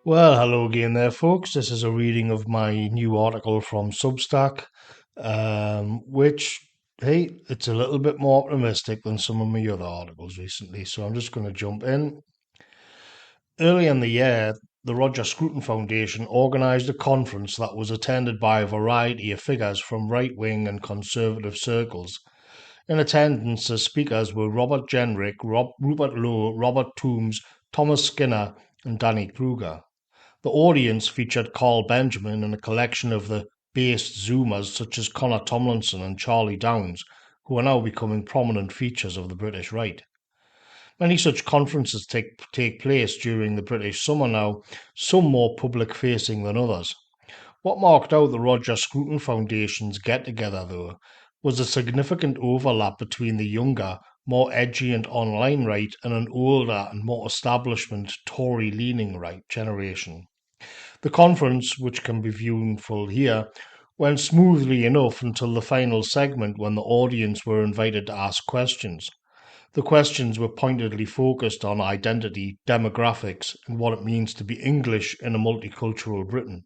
Well, hello again there, folks. This is a reading of my new article from Substack, which, hey, it's a little bit more optimistic than some of my other articles recently. So I'm just going to jump in. Early in the year, the Scruton Foundation organised a conference that was attended by a variety of figures from right-wing and conservative circles. In attendance as speakers were Robert Jenrick, Rupert Lowe, Robert Toombs, Thomas Skinner, and Danny Kruger. The audience featured Carl Benjamin and a collection of the based Zoomers such as Connor Tomlinson and Charlie Downs, who are now becoming prominent features of the British right. Many such conferences take place during the British summer now, some more public facing than others. What marked out the Roger Scruton Foundation's get together, though, was a significant overlap between the younger, more edgy and online right and an older and more establishment Tory leaning right generation. The conference, which can be viewful here, went smoothly enough until the final segment when the audience were invited to ask questions. The questions were pointedly focused on identity, demographics, and what it means to be English in a multicultural Britain.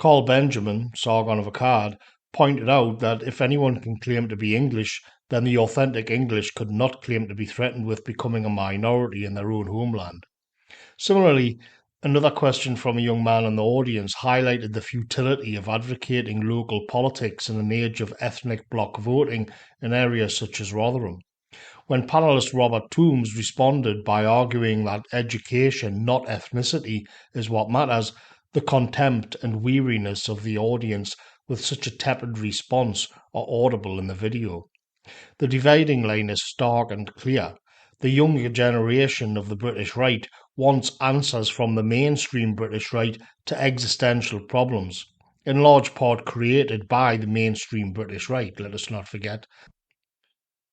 Carl Benjamin, Sargon of Akkad, pointed out that if anyone can claim to be English, then the authentic English could not claim to be threatened with becoming a minority in their own homeland. Similarly, another question from a young man in the audience highlighted the futility of advocating local politics in an age of ethnic bloc voting in areas such as Rotherham. When panelist Robert Toombs responded by arguing that education, not ethnicity, is what matters, the contempt and weariness of the audience with such a tepid response are audible in the video. The dividing line is stark and clear. The younger generation of the British right wants answers from the mainstream British right to existential problems, in large part created by the mainstream British right, let us not forget.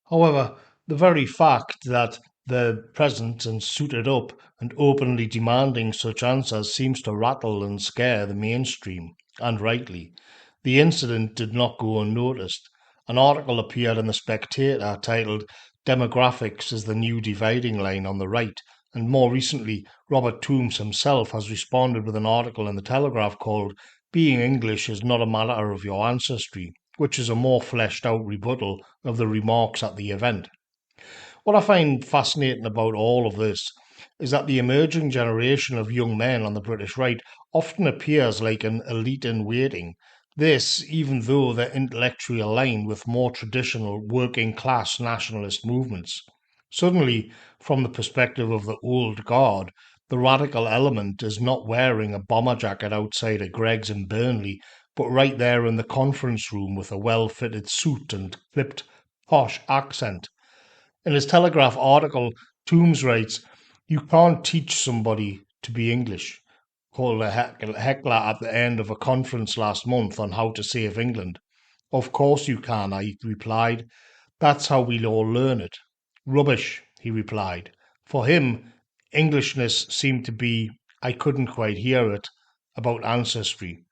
However, the very fact that they're present and suited up and openly demanding such answers seems to rattle and scare the mainstream, and rightly. The incident did not go unnoticed. An article appeared in The Spectator titled Demographics is the New Dividing Line on the Right, and more recently, Robert Toombs himself has responded with an article in The Telegraph called Being English is Not a Matter of Your Ancestry, which is a more fleshed out rebuttal of the remarks at the event. What I find fascinating about all of this is that the emerging generation of young men on the British right often appears like an elite in waiting. This, even though they're intellectually aligned with more traditional working class nationalist movements. Suddenly, from the perspective of the old guard, the radical element is not wearing a bomber jacket outside a Greggs in Burnley, but right there in the conference room with a well fitted suit and clipped posh accent. In his Telegraph article, Toombs writes, "You can't teach somebody to be English," called a heckler at the end of a conference last month on how to save England. "Of course you can," I replied. "That's how we'll all learn it." "Rubbish," he replied. For him, Englishness seemed to be, I couldn't quite hear it, about ancestry.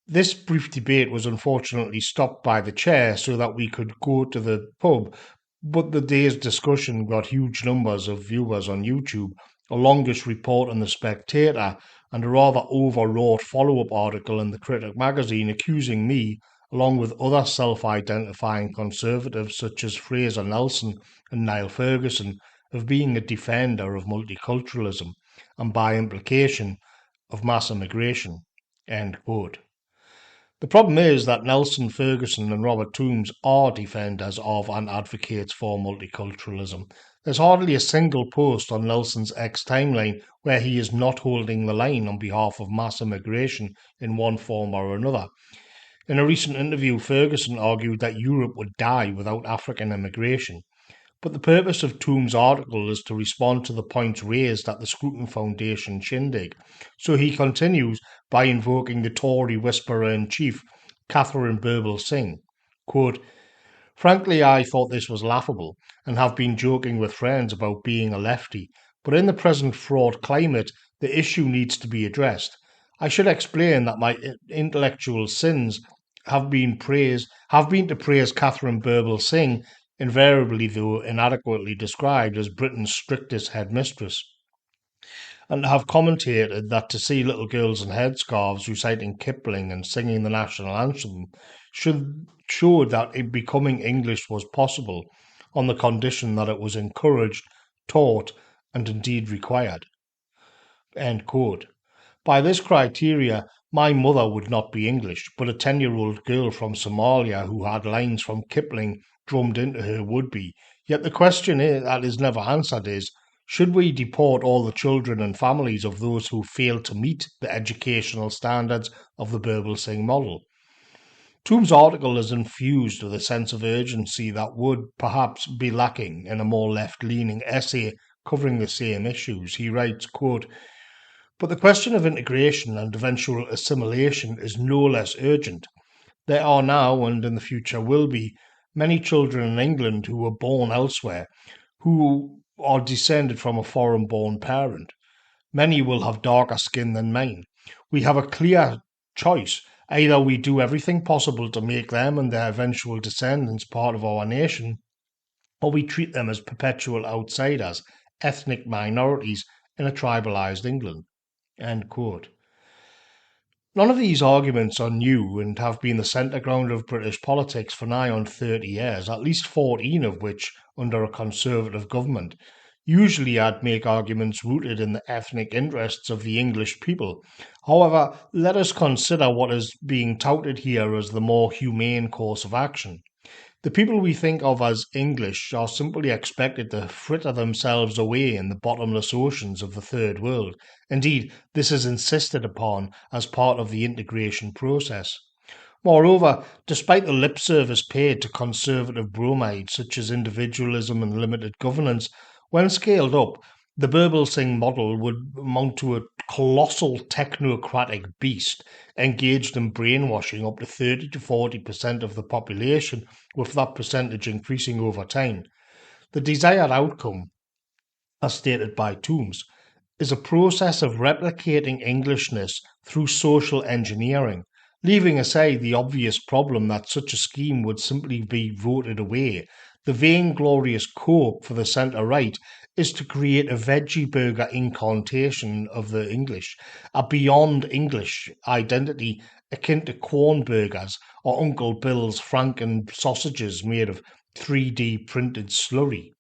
This brief debate was unfortunately stopped by the chair so that we could go to the pub, but the day's discussion got huge numbers of viewers on YouTube, a longish report in The Spectator, and a rather overwrought follow-up article in the Critic magazine accusing me, along with other self-identifying conservatives such as Fraser Nelson and Niall Ferguson, of being a defender of multiculturalism, and by implication, of mass immigration. End quote. The problem is that Nelson, Ferguson, and Robert Toombs are defenders of and advocates for multiculturalism. There's hardly a single post on Nelson's X timeline where he is not holding the line on behalf of mass immigration in one form or another. In a recent interview, Ferguson argued that Europe would die without African immigration. But the purpose of Toombs' article is to respond to the points raised at the Scruton Foundation shindig, so he continues by invoking the Tory whisperer-in-chief, Catherine Singh. Quote, "Frankly, I thought this was laughable, and have been joking with friends about being a lefty, but in the present fraught climate, the issue needs to be addressed. I should explain that my intellectual sins have been to praise Catherine Singh, invariably though inadequately described as Britain's strictest headmistress. and have commentated that to see little girls in headscarves reciting Kipling and singing the national anthem showed that becoming English was possible on the condition that it was encouraged, taught, and indeed required. End quote. By this criteria, my mother would not be English, but a 10-year-old girl from Somalia who had lines from Kipling drummed into her would be. Yet the question that is never answered is, should we deport all the children and families of those who fail to meet the educational standards of the Birbal Singh model? Toom's article is infused with a sense of urgency that would perhaps be lacking in a more left-leaning essay covering the same issues. He writes, quote, "But the question of integration and eventual assimilation is no less urgent. There are now, and in the future will be, many children in England who were born elsewhere, who are descended from a foreign-born parent. Many will have darker skin than mine. We have a clear choice. Either we do everything possible to make them and their eventual descendants part of our nation, or we treat them as perpetual outsiders, ethnic minorities in a tribalised England." End quote. None of these arguments are new and have been the centre ground of British politics for nigh on 30 years, at least 14 of which under a Conservative government. Usually I'd make arguments rooted in the ethnic interests of the English people. However, let us consider what is being touted here as the more humane course of action. The people we think of as English are simply expected to fritter themselves away in the bottomless oceans of the Third World. Indeed, this is insisted upon as part of the integration process. Moreover, despite the lip service paid to conservative bromides such as individualism and limited governance, when scaled up, the Birbal Singh model would amount to a colossal technocratic beast engaged in brainwashing up to 30 to 40% of the population, with that percentage increasing over time. The desired outcome, as stated by Toombs, is a process of replicating Englishness through social engineering, leaving aside the obvious problem that such a scheme would simply be voted away. The vainglorious cope for the centre-right is to create a veggie burger incantation of the English, a beyond English identity akin to corn burgers or Uncle Bill's Franken sausages made of 3D printed slurry.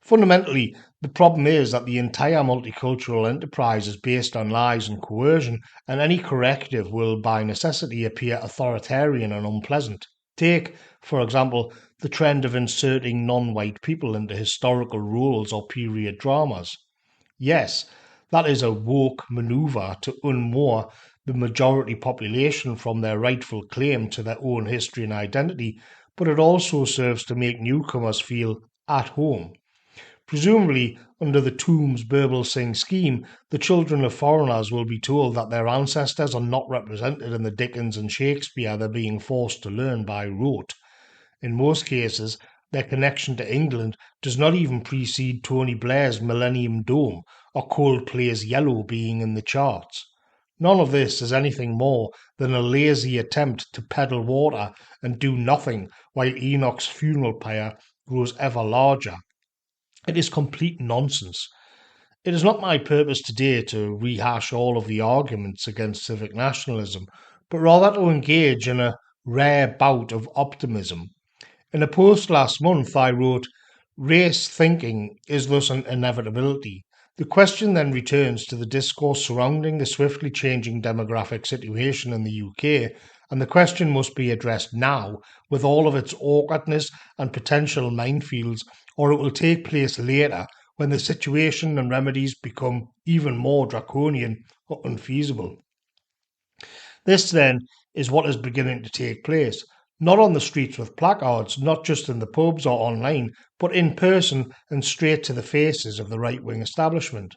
Fundamentally, the problem is that the entire multicultural enterprise is based on lies and coercion, and any corrective will by necessity appear authoritarian and unpleasant. Take, for example, the trend of inserting non-white people into historical roles or period dramas. Yes, that is a woke manoeuvre to unmoor the majority population from their rightful claim to their own history and identity, but it also serves to make newcomers feel at home. Presumably, under the Tombs Birbal Singh scheme, the children of foreigners will be told that their ancestors are not represented in the Dickens and Shakespeare they're being forced to learn by rote. In most cases, their connection to England does not even precede Tony Blair's Millennium Dome or Coldplay's Yellow being in the charts. None of this is anything more than a lazy attempt to peddle water and do nothing while Enoch's funeral pyre grows ever larger. It is complete nonsense. It is not my purpose today to rehash all of the arguments against civic nationalism, but rather to engage in a rare bout of optimism. In a post last month, I wrote, "Race thinking is thus an inevitability. The question then returns to the discourse surrounding the swiftly changing demographic situation in the UK, and the question must be addressed now with all of its awkwardness and potential minefields, or it will take place later when the situation and remedies become even more draconian or unfeasible." This, then, is what is beginning to take place, not on the streets with placards, not just in the pubs or online, but in person and straight to the faces of the right-wing establishment.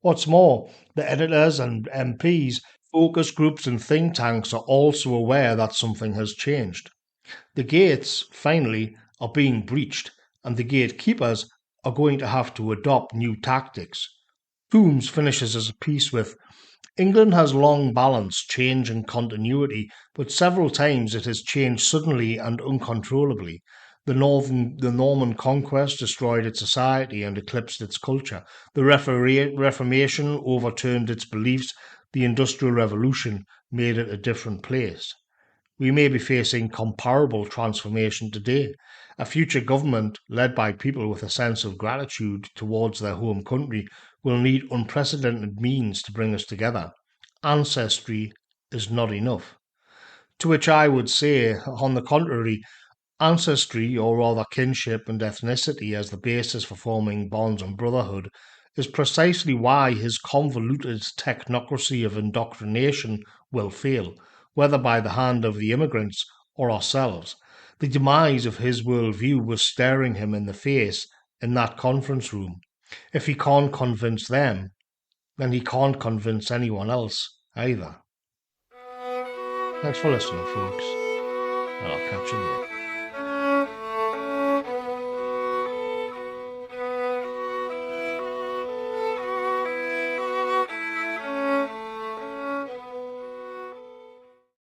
What's more, the editors and MPs, focus groups and think tanks are also aware that something has changed. The gates, finally, are being breached, and the gatekeepers are going to have to adopt new tactics. Toombs finishes his piece with, "England has long balanced change and continuity, but several times it has changed suddenly and uncontrollably. The Norman conquest destroyed its society and eclipsed its culture. The Reformation overturned its beliefs. The Industrial Revolution made it a different place. We may be facing comparable transformation today. A future government led by people with a sense of gratitude towards their home country will need unprecedented means to bring us together. Ancestry is not enough. To which I would say, on the contrary, ancestry, or rather kinship and ethnicity, as the basis for forming bonds and brotherhood, is precisely why his convoluted technocracy of indoctrination will fail, whether by the hand of the immigrants or ourselves. The demise of his worldview was staring him in the face in that conference room. If he can't convince them, then he can't convince anyone else either. Thanks for listening, folks, and I'll catch you later.